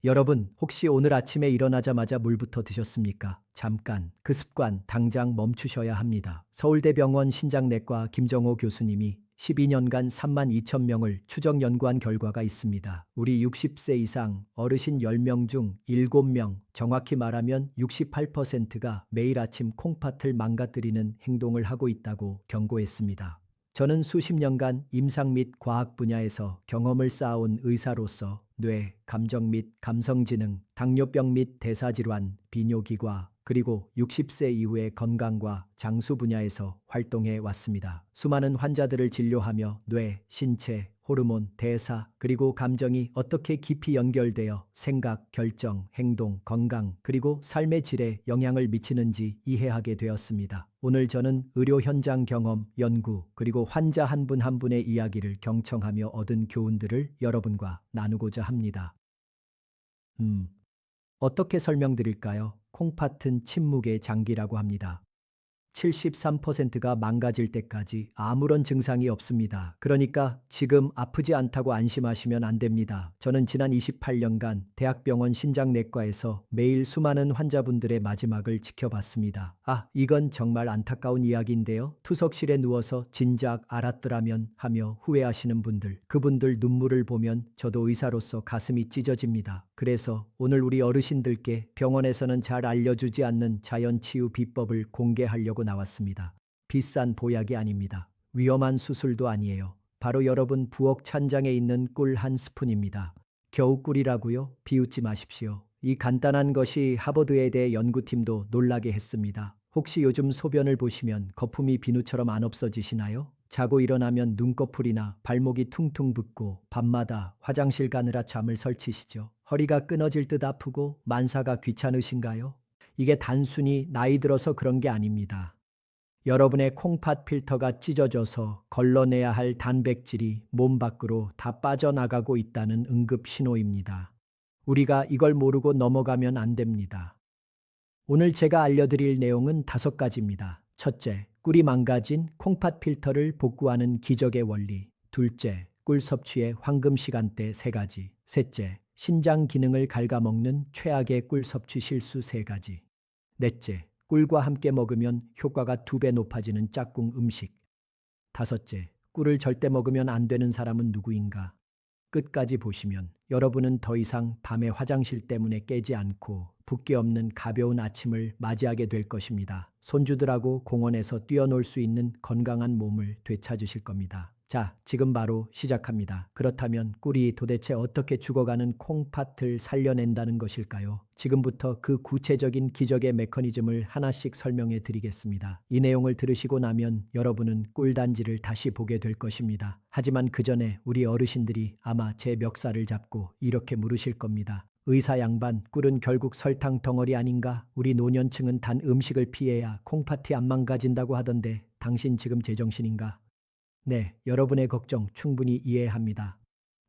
여러분, 혹시 오늘 아침에 일어나자마자 물부터 드셨습니까? 잠깐, 그 습관 당장 멈추셔야 합니다. 서울대병원 신장내과 김정호 교수님이 12년간 3만 2천 명을 추적 연구한 결과가 있습니다. 우리 60세 이상 어르신 10명 중 7명, 정확히 말하면 68%가 매일 아침 콩팥을 망가뜨리는 행동을 하고 있다고 경고했습니다. 저는 수십 년간 임상 및 과학 분야에서 경험을 쌓아온 의사로서 뇌, 감정 및 감성지능, 당뇨병 및 대사질환, 비뇨기과, 그리고 60세 이후의 건강과 장수 분야에서 활동해 왔습니다. 수많은 환자들을 진료하며 뇌, 신체, 호르몬, 대사, 그리고 감정이 어떻게 깊이 연결되어 생각, 결정, 행동, 건강, 그리고 삶의 질에 영향을 미치는지 이해하게 되었습니다. 오늘 저는 의료 현장 경험, 연구, 그리고 환자 한 분 한 분의 이야기를 경청하며 얻은 교훈들을 여러분과 나누고자 합니다. 어떻게 설명드릴까요? 콩팥은 침묵의 장기라고 합니다. 73%가 망가질 때까지 아무런 증상이 없습니다. 그러니까 지금 아프지 않다고 안심하시면 안 됩니다. 저는 지난 28년간 대학병원 신장내과에서 매일 수많은 환자분들의 마지막을 지켜봤습니다. 이건 정말 안타까운 이야기인데요. 투석실에 누워서 진작 알았더라면 하며 후회하시는 분들, 그분들 눈물을 보면 저도 의사로서 가슴이 찢어집니다. 그래서 오늘 우리 어르신들께 병원에서는 잘 알려주지 않는 자연치유 비법을 공개하려고 나왔습니다. 비싼 보약이 아닙니다. 위험한 수술도 아니에요. 바로 여러분 부엌 찬장에 있는 꿀 한 스푼입니다. 겨우 꿀이라고요? 비웃지 마십시오. 이 간단한 것이 하버드의대 연구팀도 놀라게 했습니다. 혹시 요즘 소변을 보시면 거품이 비누처럼 안 없어지시나요? 자고 일어나면 눈꺼풀이나 발목이 퉁퉁 붓고 밤마다 화장실 가느라 잠을 설치시죠. 허리가 끊어질 듯 아프고 만사가 귀찮으신가요? 이게 단순히 나이 들어서 그런 게 아닙니다. 여러분의 콩팥 필터가 찢어져서 걸러내야 할 단백질이 몸 밖으로 다 빠져나가고 있다는 응급 신호입니다. 우리가 이걸 모르고 넘어가면 안 됩니다. 오늘 제가 알려드릴 내용은 5가지입니다. 첫째, 꿀이 망가진 콩팥 필터를 복구하는 기적의 원리. 둘째, 꿀 섭취의 황금 시간대 3가지. 셋째, 신장 기능을 갉아먹는 최악의 꿀 섭취 실수 3가지. 넷째, 꿀과 함께 먹으면 효과가 2배 높아지는 짝꿍 음식. 다섯째, 꿀을 절대 먹으면 안 되는 사람은 누구인가? 끝까지 보시면 여러분은 더 이상 밤에 화장실 때문에 깨지 않고 붓기 없는 가벼운 아침을 맞이하게 될 것입니다. 손주들하고 공원에서 뛰어놀 수 있는 건강한 몸을 되찾으실 겁니다. 자, 지금 바로 시작합니다. 그렇다면 꿀이 도대체 어떻게 죽어가는 콩팥을 살려낸다는 것일까요? 지금부터 그 구체적인 기적의 메커니즘을 하나씩 설명해 드리겠습니다. 이 내용을 들으시고 나면 여러분은 꿀단지를 다시 보게 될 것입니다. 하지만 그 전에 우리 어르신들이 아마 제 멱살을 잡고 이렇게 물으실 겁니다. 의사 양반, 꿀은 결국 설탕 덩어리 아닌가? 우리 노년층은 단 음식을 피해야 콩팥이 안 망가진다고 하던데 당신 지금 제정신인가? 네, 여러분의 걱정 충분히 이해합니다.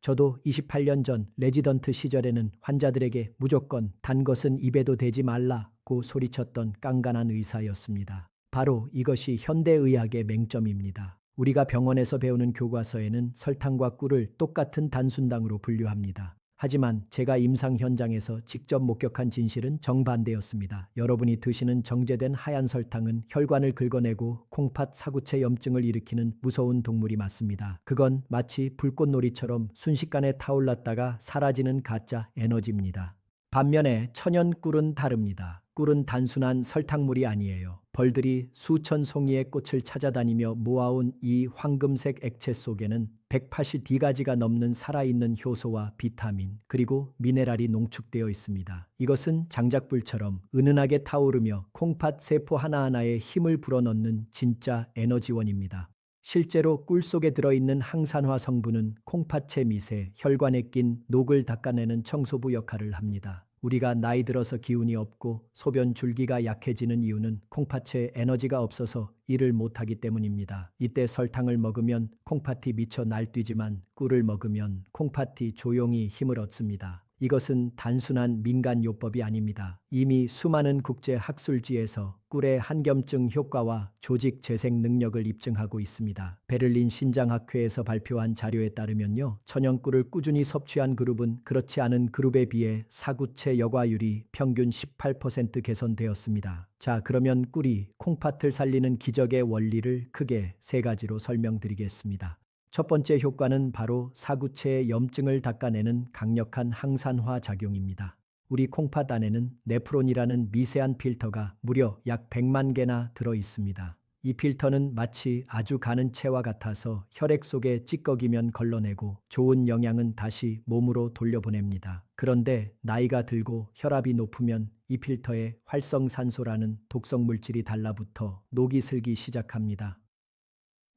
저도 28년 전 레지던트 시절에는 환자들에게 무조건 단 것은 입에도 대지 말라고 소리쳤던 깐깐한 의사였습니다. 바로 이것이 현대의학의 맹점입니다. 우리가 병원에서 배우는 교과서에는 설탕과 꿀을 똑같은 단순당으로 분류합니다. 하지만 제가 임상 현장에서 직접 목격한 진실은 정반대였습니다. 여러분이 드시는 정제된 하얀 설탕은 혈관을 긁어내고 콩팥 사구체 염증을 일으키는 무서운 동물이 맞습니다. 그건 마치 불꽃놀이처럼 순식간에 타올랐다가 사라지는 가짜 에너지입니다. 반면에 천연 꿀은 다릅니다. 꿀은 단순한 설탕물이 아니에요. 벌들이 수천 송이의 꽃을 찾아다니며 모아온 이 황금색 액체 속에는 180가지가 넘는 살아있는 효소와 비타민, 그리고 미네랄이 농축되어 있습니다. 이것은 장작불처럼 은은하게 타오르며 콩팥 세포 하나하나에 힘을 불어넣는 진짜 에너지원입니다. 실제로 꿀 속에 들어있는 항산화 성분은 콩팥의 미세, 혈관에 낀 녹을 닦아내는 청소부 역할을 합니다. 우리가 나이 들어서 기운이 없고 소변 줄기가 약해지는 이유는 콩팥에 에너지가 없어서 일을 못하기 때문입니다. 이때 설탕을 먹으면 콩팥이 미쳐 날뛰지만 꿀을 먹으면 콩팥이 조용히 힘을 얻습니다. 이것은 단순한 민간요법이 아닙니다. 이미 수많은 국제 학술지에서 꿀의 한겸증 효과와 조직 재생 능력을 입증하고 있습니다. 베를린 신장학회에서 발표한 자료에 따르면요, 천연꿀을 꾸준히 섭취한 그룹은 그렇지 않은 그룹에 비해 사구체 여과율이 평균 18% 개선되었습니다. 자, 그러면 꿀이 콩팥을 살리는 기적의 원리를 크게 세 가지로 설명드리겠습니다. 첫 번째 효과는 바로 사구체의 염증을 닦아내는 강력한 항산화 작용입니다. 우리 콩팥 안에는 네프론이라는 미세한 필터가 무려 약 100만 개나 들어 있습니다. 이 필터는 마치 아주 가는 채와 같아서 혈액 속에 찌꺼기면 걸러내고 좋은 영양은 다시 몸으로 돌려보냅니다. 그런데 나이가 들고 혈압이 높으면 이 필터에 활성산소라는 독성 물질이 달라붙어 녹이 슬기 시작합니다.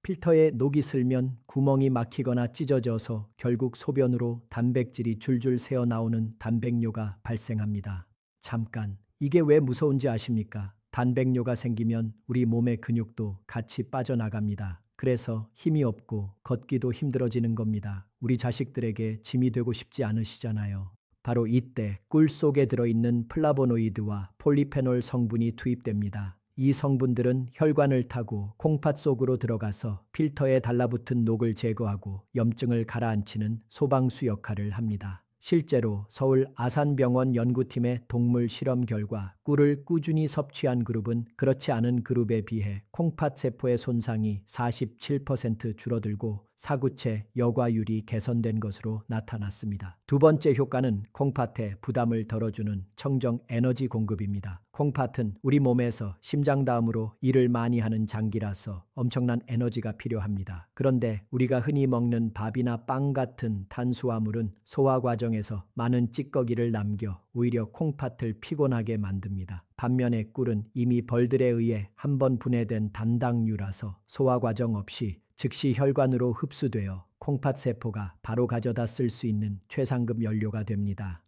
필터에 녹이 슬면 구멍이 막히거나 찢어져서 결국 소변으로 단백질이 줄줄 새어나오는 단백뇨가 발생합니다. 잠깐, 이게 왜 무서운지 아십니까? 단백뇨가 생기면 우리 몸의 근육도 같이 빠져나갑니다. 그래서 힘이 없고 걷기도 힘들어지는 겁니다. 우리 자식들에게 짐이 되고 싶지 않으시잖아요. 바로 이때 꿀 속에 들어있는 플라보노이드와 폴리페놀 성분이 투입됩니다. 이 성분들은 혈관을 타고 콩팥 속으로 들어가서 필터에 달라붙은 녹을 제거하고 염증을 가라앉히는 소방수 역할을 합니다. 실제로 서울 아산병원 연구팀의 동물 실험 결과 꿀을 꾸준히 섭취한 그룹은 그렇지 않은 그룹에 비해 콩팥 세포의 손상이 47% 줄어들고 사구체 여과율이 개선된 것으로 나타났습니다. 두 번째 효과는 콩팥에 부담을 덜어주는 청정 에너지 공급입니다. 콩팥은 우리 몸에서 심장 다음으로 일을 많이 하는 장기라서 엄청난 에너지가 필요합니다. 그런데 우리가 흔히 먹는 밥이나 빵 같은 탄수화물은 소화 과정에서 많은 찌꺼기를 남겨 오히려 콩팥을 피곤하게 만듭니다. 반면에 꿀은 이미 벌들에 의해 한번 분해된 단당류라서 소화 과정 없이 즉시 혈관으로 흡수되어 콩팥 세포가 바로 가져다 쓸 수 있는 최상급 연료가 됩니다.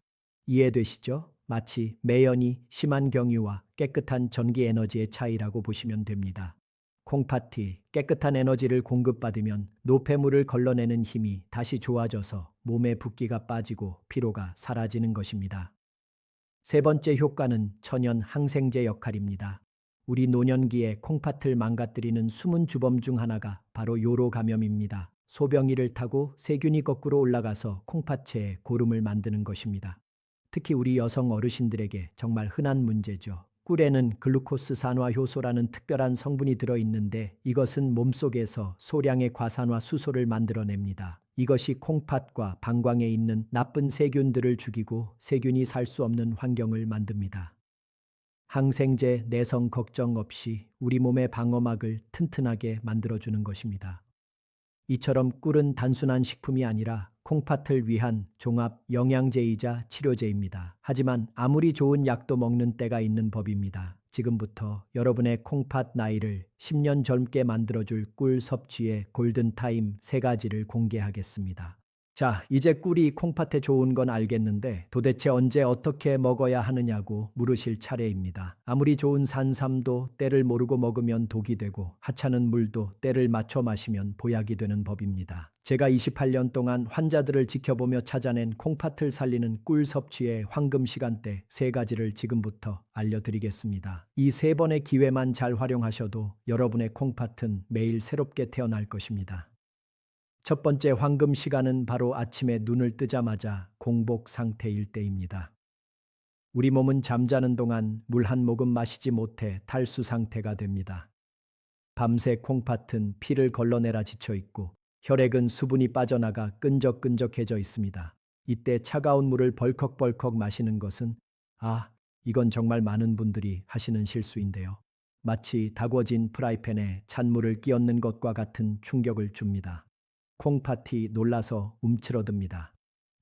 이해되시죠? 마치 매연이 심한 경유와 깨끗한 전기 에너지의 차이라고 보시면 됩니다. 콩팥이 깨끗한 에너지를 공급받으면 노폐물을 걸러내는 힘이 다시 좋아져서 몸의 붓기가 빠지고 피로가 사라지는 것입니다. 세 번째 효과는 천연 항생제 역할입니다. 우리 노년기에 콩팥을 망가뜨리는 숨은 주범 중 하나가 바로 요로 감염입니다. 소변기를 타고 세균이 거꾸로 올라가서 콩팥체에 고름을 만드는 것입니다. 특히 우리 여성 어르신들에게 정말 흔한 문제죠. 꿀에는 글루코스 산화 효소라는 특별한 성분이 들어있는데 이것은 몸속에서 소량의 과산화 수소를 만들어냅니다. 이것이 콩팥과 방광에 있는 나쁜 세균들을 죽이고 세균이 살 수 없는 환경을 만듭니다. 항생제 내성 걱정 없이 우리 몸의 방어막을 튼튼하게 만들어주는 것입니다. 이처럼 꿀은 단순한 식품이 아니라 콩팥을 위한 종합 영양제이자 치료제입니다. 하지만 아무리 좋은 약도 먹는 때가 있는 법입니다. 지금부터 여러분의 콩팥 나이를 10년 젊게 만들어줄 꿀 섭취의 골든타임 3가지를 공개하겠습니다. 자, 이제 꿀이 콩팥에 좋은 건 알겠는데 도대체 언제 어떻게 먹어야 하느냐고 물으실 차례입니다. 아무리 좋은 산삼도 때를 모르고 먹으면 독이 되고 하찮은 물도 때를 맞춰 마시면 보약이 되는 법입니다. 제가 28년 동안 환자들을 지켜보며 찾아낸 콩팥을 살리는 꿀 섭취의 황금 시간대 3가지를 지금부터 알려드리겠습니다. 이 3번의 기회만 잘 활용하셔도 여러분의 콩팥은 매일 새롭게 태어날 것입니다. 첫 번째 황금 시간은 바로 아침에 눈을 뜨자마자 공복 상태일 때입니다. 우리 몸은 잠자는 동안 물 한 모금 마시지 못해 탈수 상태가 됩니다. 밤새 콩팥은 피를 걸러내라 지쳐 있고 혈액은 수분이 빠져나가 끈적끈적해져 있습니다. 이때 차가운 물을 벌컥벌컥 마시는 것은 이건 정말 많은 분들이 하시는 실수인데요. 마치 다궈진 프라이팬에 찬물을 끼얹는 것과 같은 충격을 줍니다. 콩팥이 놀라서 움츠러듭니다.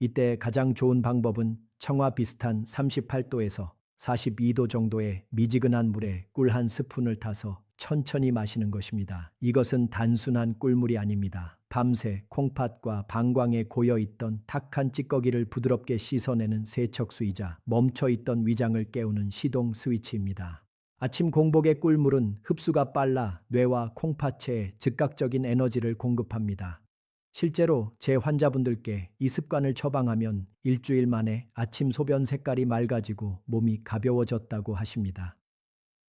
이때 가장 좋은 방법은 청아 비슷한 38도에서 42도 정도의 미지근한 물에 꿀 한 스푼을 타서 천천히 마시는 것입니다. 이것은 단순한 꿀물이 아닙니다. 밤새 콩팥과 방광에 고여있던 탁한 찌꺼기를 부드럽게 씻어내는 세척수이자 멈춰있던 위장을 깨우는 시동 스위치입니다. 아침 공복의 꿀물은 흡수가 빨라 뇌와 콩팥체에 즉각적인 에너지를 공급합니다. 실제로 제 환자분들께 이 습관을 처방하면 일주일 만에 아침 소변 색깔이 맑아지고 몸이 가벼워졌다고 하십니다.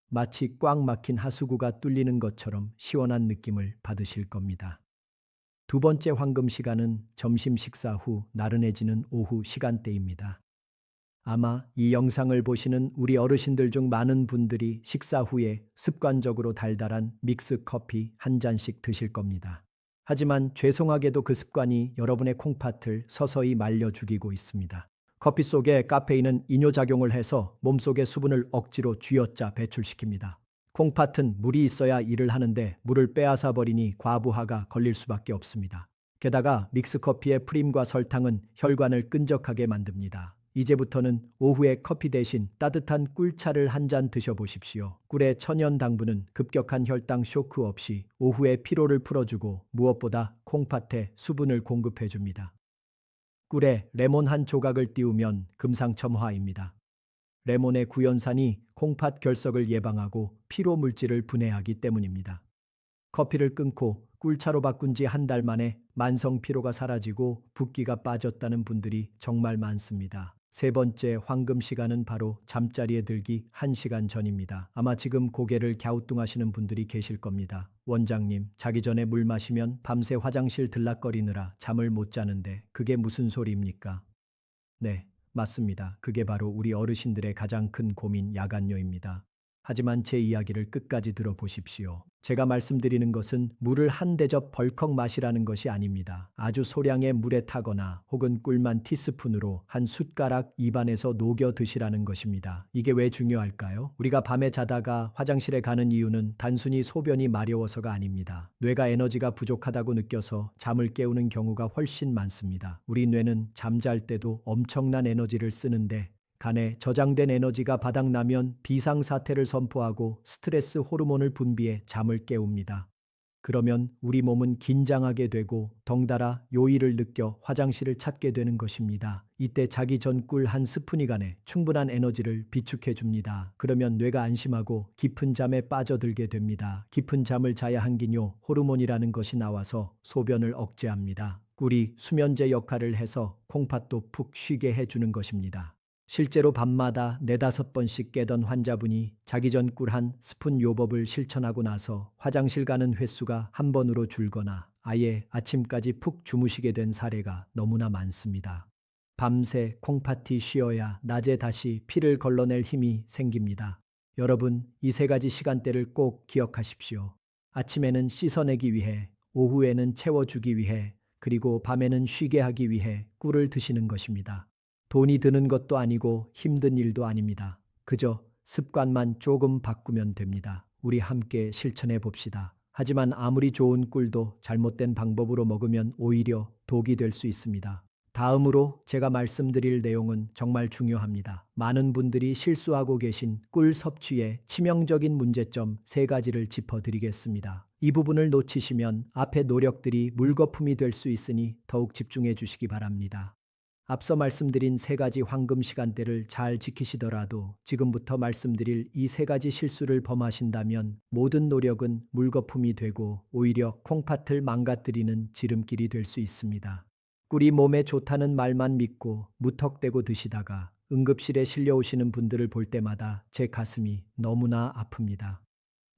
마치 꽉 막힌 하수구가 뚫리는 것처럼 시원한 느낌을 받으실 겁니다. 두 번째 황금 시간은 점심 식사 후 나른해지는 오후 시간대입니다. 아마 이 영상을 보시는 우리 어르신들 중 많은 분들이 식사 후에 습관적으로 달달한 믹스 커피 한 잔씩 드실 겁니다. 하지만 죄송하게도 그 습관이 여러분의 콩팥을 서서히 말려 죽이고 있습니다. 커피 속에 카페인은 이뇨작용을 해서 몸속의 수분을 억지로 쥐어짜 배출시킵니다. 콩팥은 물이 있어야 일을 하는데 물을 빼앗아 버리니 과부하가 걸릴 수밖에 없습니다. 게다가 믹스커피의 프림과 설탕은 혈관을 끈적하게 만듭니다. 이제부터는 오후에 커피 대신 따뜻한 꿀차를 한 잔 드셔보십시오. 꿀의 천연 당분은 급격한 혈당 쇼크 없이 오후에 피로를 풀어주고 무엇보다 콩팥에 수분을 공급해줍니다. 꿀에 레몬 한 조각을 띄우면 금상첨화입니다. 레몬의 구연산이 콩팥 결석을 예방하고 피로 물질을 분해하기 때문입니다. 커피를 끊고 꿀차로 바꾼 지 한 달 만에 만성 피로가 사라지고 붓기가 빠졌다는 분들이 정말 많습니다. 세 번째 황금 시간은 바로 잠자리에 들기 1시간 전입니다. 아마 지금 고개를 갸우뚱하시는 분들이 계실 겁니다. 원장님, 자기 전에 물 마시면 밤새 화장실 들락거리느라 잠을 못 자는데 그게 무슨 소리입니까? 네, 맞습니다. 그게 바로 우리 어르신들의 가장 큰 고민 야간뇨입니다. 하지만 제 이야기를 끝까지 들어보십시오. 제가 말씀드리는 것은 물을 한 대접 벌컥 마시라는 것이 아닙니다. 아주 소량의 물에 타거나 혹은 꿀만 티스푼으로 한 숟가락 입안에서 녹여 드시라는 것입니다. 이게 왜 중요할까요? 우리가 밤에 자다가 화장실에 가는 이유는 단순히 소변이 마려워서가 아닙니다. 뇌가 에너지가 부족하다고 느껴서 잠을 깨우는 경우가 훨씬 많습니다. 우리 뇌는 잠잘 때도 엄청난 에너지를 쓰는데 간에 저장된 에너지가 바닥나면 비상사태를 선포하고 스트레스 호르몬을 분비해 잠을 깨웁니다. 그러면 우리 몸은 긴장하게 되고 덩달아 요일을 느껴 화장실을 찾게 되는 것입니다. 이때 자기 전 꿀 한 스푼이 간에 충분한 에너지를 비축해 줍니다. 그러면 뇌가 안심하고 깊은 잠에 빠져들게 됩니다. 깊은 잠을 자야 항기뇨 호르몬이라는 것이 나와서 소변을 억제합니다. 꿀이 수면제 역할을 해서 콩팥도 푹 쉬게 해주는 것입니다. 실제로 밤마다 4~5번씩 깨던 환자분이 자기 전 꿀 한 스푼 요법을 실천하고 나서 화장실 가는 횟수가 한 번으로 줄거나 아예 아침까지 푹 주무시게 된 사례가 너무나 많습니다. 밤새 콩팥이 쉬어야 낮에 다시 피를 걸러낼 힘이 생깁니다. 여러분, 이 3가지 시간대를 꼭 기억하십시오. 아침에는 씻어내기 위해, 오후에는 채워주기 위해, 그리고 밤에는 쉬게 하기 위해 꿀을 드시는 것입니다. 돈이 드는 것도 아니고 힘든 일도 아닙니다. 그저 습관만 조금 바꾸면 됩니다. 우리 함께 실천해 봅시다. 하지만 아무리 좋은 꿀도 잘못된 방법으로 먹으면 오히려 독이 될 수 있습니다. 다음으로 제가 말씀드릴 내용은 정말 중요합니다. 많은 분들이 실수하고 계신 꿀 섭취의 치명적인 문제점 3가지를 짚어드리겠습니다. 이 부분을 놓치시면 앞의 노력들이 물거품이 될 수 있으니 더욱 집중해 주시기 바랍니다. 앞서 말씀드린 3가지 황금 시간대를 잘 지키시더라도 지금부터 말씀드릴 이 3가지 실수를 범하신다면 모든 노력은 물거품이 되고 오히려 콩팥을 망가뜨리는 지름길이 될 수 있습니다. 꿀이 몸에 좋다는 말만 믿고 무턱대고 드시다가 응급실에 실려오시는 분들을 볼 때마다 제 가슴이 너무나 아픕니다.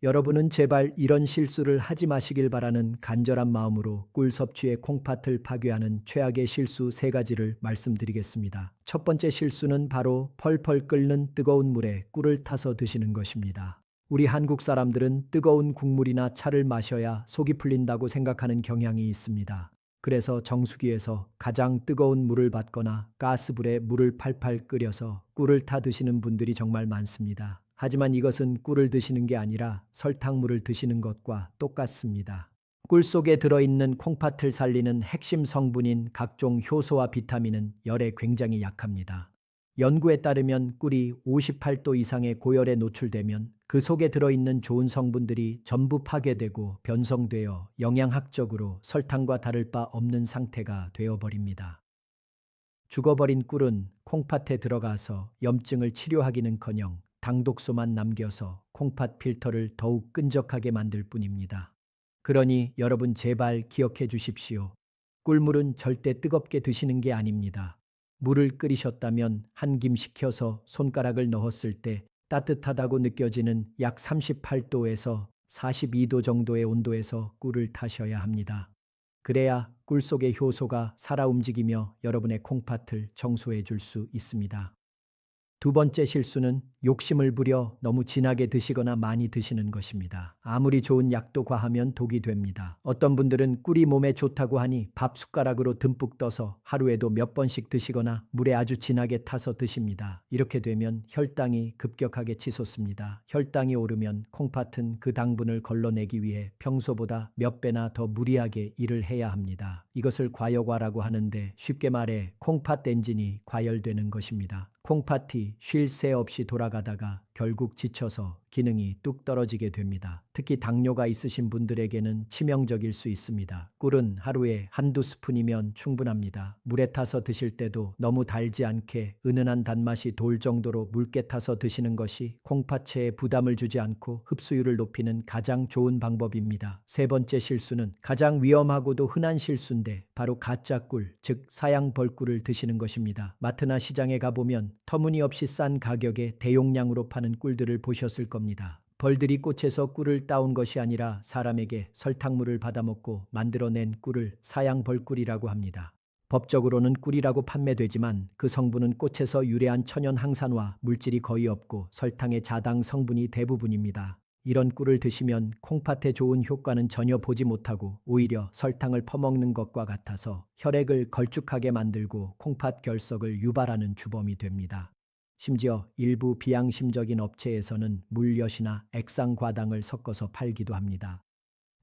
여러분은 제발 이런 실수를 하지 마시길 바라는 간절한 마음으로 꿀 섭취의 콩팥을 파괴하는 최악의 실수 3가지를 말씀드리겠습니다. 첫 번째 실수는 바로 펄펄 끓는 뜨거운 물에 꿀을 타서 드시는 것입니다. 우리 한국 사람들은 뜨거운 국물이나 차를 마셔야 속이 풀린다고 생각하는 경향이 있습니다. 그래서 정수기에서 가장 뜨거운 물을 받거나 가스불에 물을 팔팔 끓여서 꿀을 타 드시는 분들이 정말 많습니다. 하지만 이것은 꿀을 드시는 게 아니라 설탕물을 드시는 것과 똑같습니다. 꿀 속에 들어있는 콩팥을 살리는 핵심 성분인 각종 효소와 비타민은 열에 굉장히 약합니다. 연구에 따르면 꿀이 58도 이상의 고열에 노출되면 그 속에 들어있는 좋은 성분들이 전부 파괴되고 변성되어 영양학적으로 설탕과 다를 바 없는 상태가 되어버립니다. 죽어버린 꿀은 콩팥에 들어가서 염증을 치료하기는커녕 당독소만 남겨서 콩팥 필터를 더욱 끈적하게 만들 뿐입니다. 그러니 여러분 제발 기억해 주십시오. 꿀물은 절대 뜨겁게 드시는 게 아닙니다. 물을 끓이셨다면 한 김 식혀서 손가락을 넣었을 때 따뜻하다고 느껴지는 약 38도에서 42도 정도의 온도에서 꿀을 타셔야 합니다. 그래야 꿀 속의 효소가 살아 움직이며 여러분의 콩팥을 청소해 줄 수 있습니다. 두 번째 실수는 욕심을 부려 너무 진하게 드시거나 많이 드시는 것입니다. 아무리 좋은 약도 과하면 독이 됩니다. 어떤 분들은 꿀이 몸에 좋다고 하니 밥 숟가락으로 듬뿍 떠서 하루에도 몇 번씩 드시거나 물에 아주 진하게 타서 드십니다. 이렇게 되면 혈당이 급격하게 치솟습니다. 혈당이 오르면 콩팥은 그 당분을 걸러내기 위해 평소보다 몇 배나 더 무리하게 일을 해야 합니다. 이것을 과여과라고 하는데 쉽게 말해 콩팥 엔진이 과열되는 것입니다. 콩팥이 쉴 새 없이 돌아가다가 결국 지쳐서 기능이 뚝 떨어지게 됩니다. 특히 당뇨가 있으신 분들에게는 치명적일 수 있습니다. 꿀은 하루에 한두 스푼이면 충분합니다. 물에 타서 드실 때도 너무 달지 않게 은은한 단맛이 돌 정도로 묽게 타서 드시는 것이 콩팥체에 부담을 주지 않고 흡수율을 높이는 가장 좋은 방법입니다. 세 번째 실수는 가장 위험하고도 흔한 실수인데 바로 가짜 꿀, 즉 사양 벌꿀을 드시는 것입니다. 마트나 시장에 가보면 터무니없이 싼 가격에 대용량으로 파는 꿀들을 보셨을 겁니다. 벌들이 꽃에서 꿀을 따온 것이 아니라 사람에게 설탕물을 받아먹고 만들어낸 꿀을 사양 벌꿀이라고 합니다. 법적으로는 꿀이라고 판매되지만 그 성분은 꽃에서 유래한 천연 항산화 물질이 거의 없고 설탕의 자당 성분이 대부분입니다. 이런 꿀을 드시면 콩팥에 좋은 효과는 전혀 보지 못하고 오히려 설탕을 퍼먹는 것과 같아서 혈액을 걸쭉하게 만들고 콩팥 결석을 유발하는 주범이 됩니다. 심지어 일부 비양심적인 업체에서는 물엿이나 액상과당을 섞어서 팔기도 합니다.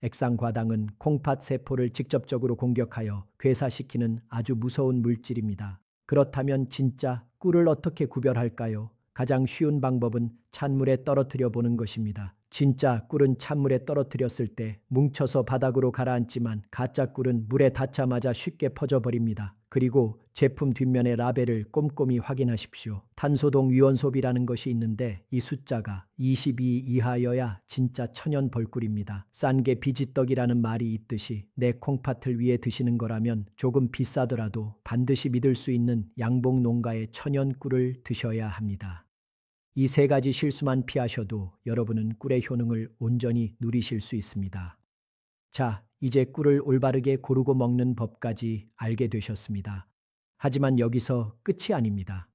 액상과당은 콩팥 세포를 직접적으로 공격하여 괴사시키는 아주 무서운 물질입니다. 그렇다면 진짜 꿀을 어떻게 구별할까요? 가장 쉬운 방법은 찬물에 떨어뜨려 보는 것입니다. 진짜 꿀은 찬물에 떨어뜨렸을 때 뭉쳐서 바닥으로 가라앉지만 가짜 꿀은 물에 닿자마자 쉽게 퍼져버립니다. 그리고 제품 뒷면의 라벨을 꼼꼼히 확인하십시오. 탄소동 위원소비라는 것이 있는데 이 숫자가 22 이하여야 진짜 천연 벌꿀입니다. 싼 게 비지떡이라는 말이 있듯이 내 콩팥을 위해 드시는 거라면 조금 비싸더라도 반드시 믿을 수 있는 양봉 농가의 천연 꿀을 드셔야 합니다. 이 세 가지 실수만 피하셔도 여러분은 꿀의 효능을 온전히 누리실 수 있습니다. 자, 이제 꿀을 올바르게 고르고 먹는 법까지 알게 되셨습니다. 하지만 여기서 끝이 아닙니다.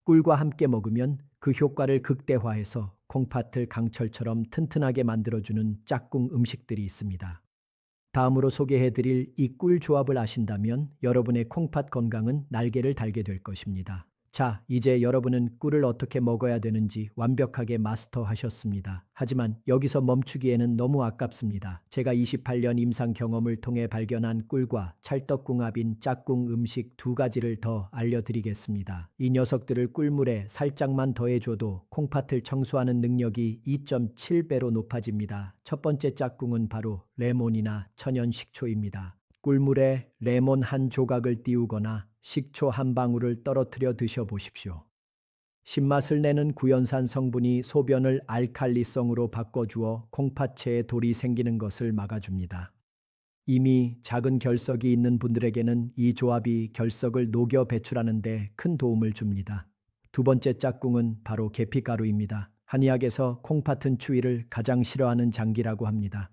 꿀과 함께 먹으면 그 효과를 극대화해서 콩팥을 강철처럼 튼튼하게 만들어주는 짝꿍 음식들이 있습니다. 다음으로 소개해드릴 이 꿀 조합을 아신다면 여러분의 콩팥 건강은 날개를 달게 될 것입니다. 자, 이제 여러분은 꿀을 어떻게 먹어야 되는지 완벽하게 마스터하셨습니다. 하지만 여기서 멈추기에는 너무 아깝습니다. 제가 28년 임상 경험을 통해 발견한 꿀과 찰떡궁합인 짝꿍 음식 두 가지를 더 알려드리겠습니다. 이 녀석들을 꿀물에 살짝만 더해줘도 콩팥을 청소하는 능력이 2.7배로 높아집니다. 첫 번째 짝꿍은 바로 레몬이나 천연 식초입니다. 꿀물에 레몬 한 조각을 띄우거나 식초 한 방울을 떨어뜨려 드셔보십시오. 신맛을 내는 구연산 성분이 소변을 알칼리성으로 바꿔주어 콩팥체에 돌이 생기는 것을 막아줍니다. 이미 작은 결석이 있는 분들에게는 이 조합이 결석을 녹여 배출하는 데 큰 도움을 줍니다. 두 번째 짝꿍은 바로 계피가루입니다. 한의학에서 콩팥은 추위를 가장 싫어하는 장기라고 합니다.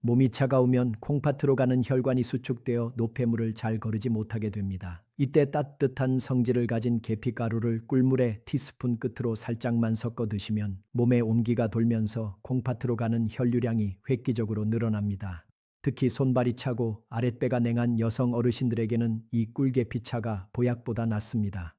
몸이 차가우면 콩팥으로 가는 혈관이 수축되어 노폐물을 잘 거르지 못하게 됩니다. 이때 따뜻한 성질을 가진 계피가루를 꿀물에 티스푼 끝으로 살짝만 섞어 드시면 몸에 온기가 돌면서 콩팥으로 가는 혈류량이 획기적으로 늘어납니다. 특히 손발이 차고 아랫배가 냉한 여성 어르신들에게는 이 꿀계피차가 보약보다 낫습니다.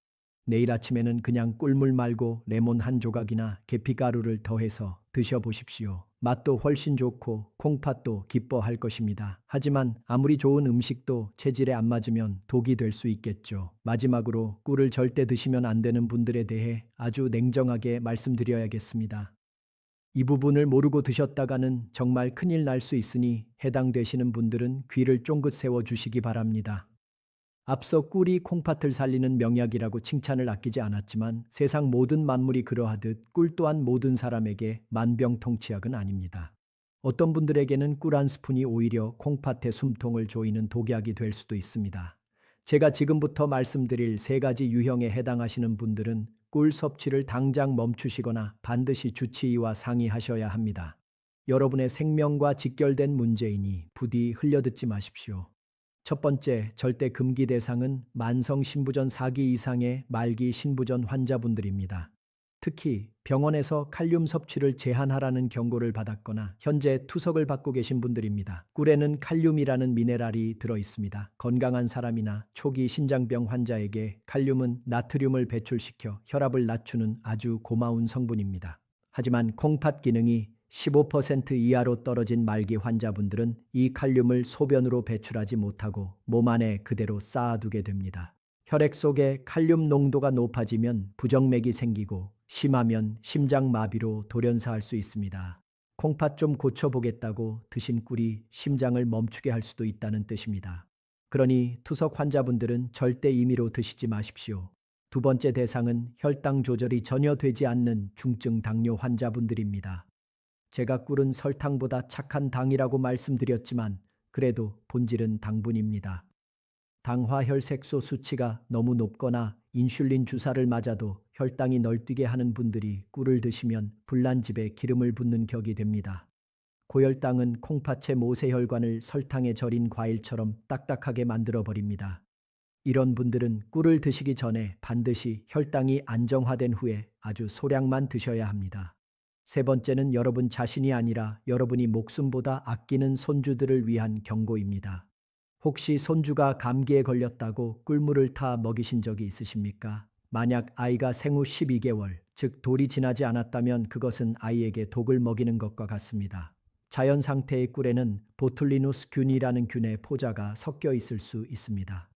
내일 아침에는 그냥 꿀물 말고 레몬 한 조각이나 계피가루를 더해서 드셔보십시오. 맛도 훨씬 좋고 콩팥도 기뻐할 것입니다. 하지만 아무리 좋은 음식도 체질에 안 맞으면 독이 될 수 있겠죠. 마지막으로 꿀을 절대 드시면 안 되는 분들에 대해 아주 냉정하게 말씀드려야겠습니다. 이 부분을 모르고 드셨다가는 정말 큰일 날 수 있으니 해당되시는 분들은 귀를 쫑긋 세워주시기 바랍니다. 앞서 꿀이 콩팥을 살리는 명약이라고 칭찬을 아끼지 않았지만 세상 모든 만물이 그러하듯 꿀 또한 모든 사람에게 만병통치약은 아닙니다. 어떤 분들에게는 꿀 한 스푼이 오히려 콩팥의 숨통을 조이는 독약이 될 수도 있습니다. 제가 지금부터 말씀드릴 세 가지 유형에 해당하시는 분들은 꿀 섭취를 당장 멈추시거나 반드시 주치의와 상의하셔야 합니다. 여러분의 생명과 직결된 문제이니 부디 흘려듣지 마십시오. 첫 번째, 절대 금기 대상은 만성 신부전 4기 이상의 말기 신부전 환자분들입니다. 특히 병원에서 칼륨 섭취를 제한하라는 경고를 받았거나 현재 투석을 받고 계신 분들입니다. 꿀에는 칼륨이라는 미네랄이 들어 있습니다. 건강한 사람이나 초기 신장병 환자에게 칼륨은 나트륨을 배출시켜 혈압을 낮추는 아주 고마운 성분입니다. 하지만 콩팥 기능이 15% 이하로 떨어진 말기 환자분들은 이 칼륨을 소변으로 배출하지 못하고 몸 안에 그대로 쌓아두게 됩니다. 혈액 속에 칼륨 농도가 높아지면 부정맥이 생기고 심하면 심장마비로 돌연사할 수 있습니다. 콩팥 좀 고쳐보겠다고 드신 꿀이 심장을 멈추게 할 수도 있다는 뜻입니다. 그러니 투석 환자분들은 절대 임의로 드시지 마십시오. 두 번째 대상은 혈당 조절이 전혀 되지 않는 중증 당뇨 환자분들입니다. 제가 꿀은 설탕보다 착한 당이라고 말씀드렸지만 그래도 본질은 당분입니다. 당화혈색소 수치가 너무 높거나 인슐린 주사를 맞아도 혈당이 널뛰게 하는 분들이 꿀을 드시면 불난집에 기름을 붓는 격이 됩니다. 고혈당은 콩팥의 모세혈관을 설탕에 절인 과일처럼 딱딱하게 만들어버립니다. 이런 분들은 꿀을 드시기 전에 반드시 혈당이 안정화된 후에 아주 소량만 드셔야 합니다. 세 번째는 여러분 자신이 아니라 여러분이 목숨보다 아끼는 손주들을 위한 경고입니다. 혹시 손주가 감기에 걸렸다고 꿀물을 타 먹이신 적이 있으십니까? 만약 아이가 생후 12개월, 즉 돌이 지나지 않았다면 그것은 아이에게 독을 먹이는 것과 같습니다. 자연 상태의 꿀에는 보툴리누스 균이라는 균의 포자가 섞여 있을 수 있습니다.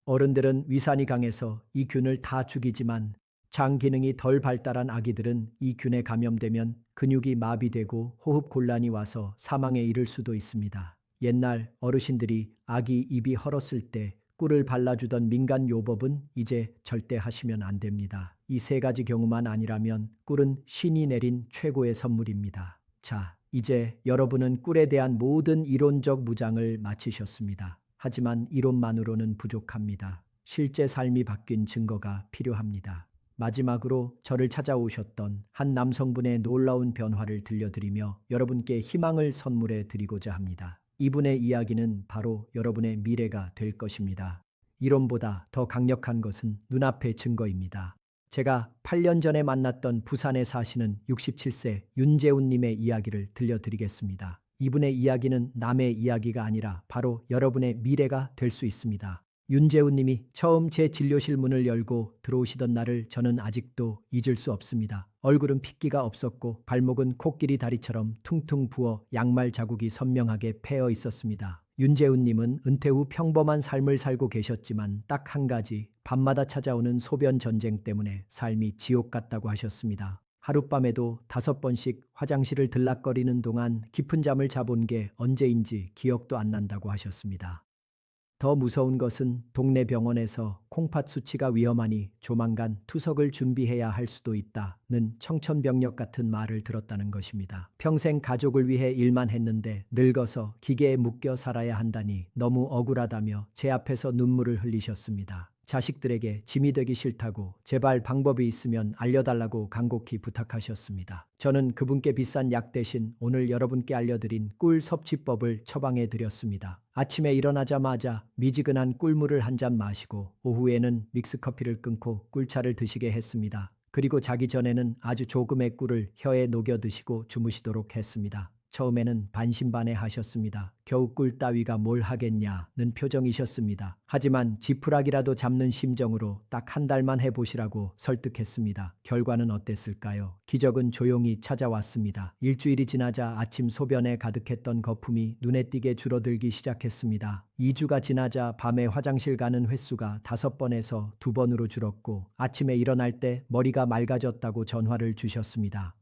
어른들은 위산이 강해서 이 균을 다 죽이지만 장 기능이 덜 발달한 아기들은 이 균에 감염되면 근육이 마비되고 호흡 곤란이 와서 사망에 이를 수도 있습니다. 옛날 어르신들이 아기 입이 헐었을 때 꿀을 발라주던 민간 요법은 이제 절대 하시면 안 됩니다. 이 세 가지 경우만 아니라면 꿀은 신이 내린 최고의 선물입니다. 자, 이제 여러분은 꿀에 대한 모든 이론적 무장을 마치셨습니다. 하지만 이론만으로는 부족합니다. 실제 삶이 바뀐 증거가 필요합니다. 마지막으로 저를 찾아오셨던 한 남성분의 놀라운 변화를 들려드리며 여러분께 희망을 선물해 드리고자 합니다. 이분의 이야기는 바로 여러분의 미래가 될 것입니다. 이론보다 더 강력한 것은 눈앞의 증거입니다. 제가 8년 전에 만났던 부산에 사시는 67세 윤재훈님의 이야기를 들려드리겠습니다. 이분의 이야기는 남의 이야기가 아니라 바로 여러분의 미래가 될 수 있습니다. 윤재훈 님이 처음 제 진료실 문을 열고 들어오시던 날을 저는 아직도 잊을 수 없습니다. 얼굴은 핏기가 없었고 발목은 코끼리 다리처럼 퉁퉁 부어 양말 자국이 선명하게 패어 있었습니다. 윤재훈 님은 은퇴 후 평범한 삶을 살고 계셨지만 딱 한 가지, 밤마다 찾아오는 소변 전쟁 때문에 삶이 지옥 같다고 하셨습니다. 하룻밤에도 5번씩 화장실을 들락거리는 동안 깊은 잠을 자본 게 언제인지 기억도 안 난다고 하셨습니다. 더 무서운 것은 동네 병원에서 콩팥 수치가 위험하니 조만간 투석을 준비해야 할 수도 있다는 청천벽력 같은 말을 들었다는 것입니다. 평생 가족을 위해 일만 했는데 늙어서 기계에 묶여 살아야 한다니 너무 억울하다며 제 앞에서 눈물을 흘리셨습니다. 자식들에게 짐이 되기 싫다고 제발 방법이 있으면 알려달라고 간곡히 부탁하셨습니다. 저는 그분께 비싼 약 대신 오늘 여러분께 알려드린 꿀 섭취법을 처방해 드렸습니다. 아침에 일어나자마자 미지근한 꿀물을 한 잔 마시고 오후에는 믹스커피를 끊고 꿀차를 드시게 했습니다. 그리고 자기 전에는 아주 조금의 꿀을 혀에 녹여 드시고 주무시도록 했습니다. 처음에는 반신반의하셨습니다. 겨우 꿀 따위가 뭘 하겠냐는 표정이셨습니다. 하지만 지푸라기라도 잡는 심정으로 딱 한 달만 해보시라고 설득했습니다. 결과는 어땠을까요? 기적은 조용히 찾아왔습니다. 일주일이 지나자 아침 소변에 가득했던 거품이 눈에 띄게 줄어들기 시작했습니다. 2주가 지나자 밤에 화장실 가는 횟수가 5번에서 2번으로 줄었고 아침에 일어날 때 머리가 맑아졌다고 전화를 주셨습니다.